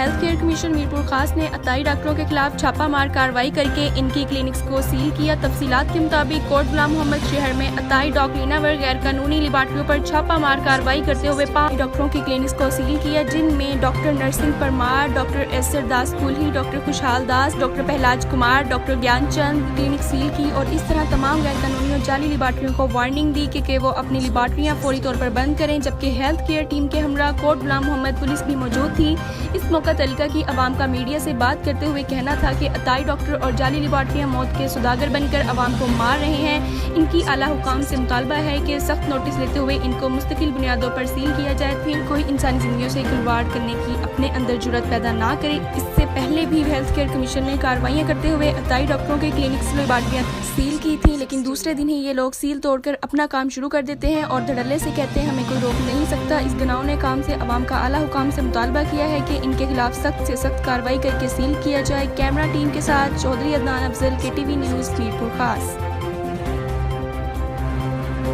Health care commission Mirpur खास ने अताई डॉक्टरों के खिलाफ छापामार कार्रवाई करके इनकी क्लिनिक्स को सील किया। तफसीलात के मुताबिक कोट गुलाम मोहम्मद शहर में अताई डॉक्टरीना व गैर कानूनी लेबार्टरियों पर छापामार कार्रवाई करते हुए 5 डॉक्टरों की क्लिनिक्स को सील किया, जिनमें doctor Narsingh Parmar, doctor Esar Das Kulhi, doctor Khushal Das, doctor Pahlaj Kumar, doctor Gyanchand clinic seal की और इस तरह तमाम गैर कानूनी और जाली लेबार्टरियों को वार्निंग दी कि वो अपनी लेबार्टरियां फौरी तौर पर बंद करें। जबकि हेल्थ केयर टीम के हमरा कोट गुलाम मोहम्मद पुलिस भी मौजूद थी। इस मौका तरीका की अवाम का मीडिया से बात करते हुए कहना था कि अताई डॉक्टर और जाली लेबार्टरियां मौत के सौदागर बनकर अवाम को मार रहे हैं। इनकी आला हुकाम से मुतालबा है कि सख्त नोटिस लेते हुए इनको मुस्तकिल बुनियादों पर सील किया जाए, फिर कोई इंसानी जिंदगियों से खिलवाड़ करने की अपने अंदर जुर्रत पैदा ना करे। इससे पहले भी हेल्थ केयर कमीशन ने कार्रवाइयां करते हुए अताई डॉक्टरों के क्लिनिक्स लेबार्टरियां सील की थी, लेकिन दूसरे दिन ही ये लोग सील तोड़कर अपना काम शुरू कर देते हैं और धड़ल्ले से कहते हैं हमें कोई रोक नहीं सकता। इस गनाउने काम से अवाम का आला हुकाम से मुतालबा किया है कि इनके खिलाफ सख्त से सख्त कार्रवाई करके सील किया जाए। कैमरा टीम के साथ चौधरी अदनान अफजल, KTV न्यूज़ मीरपुर खास।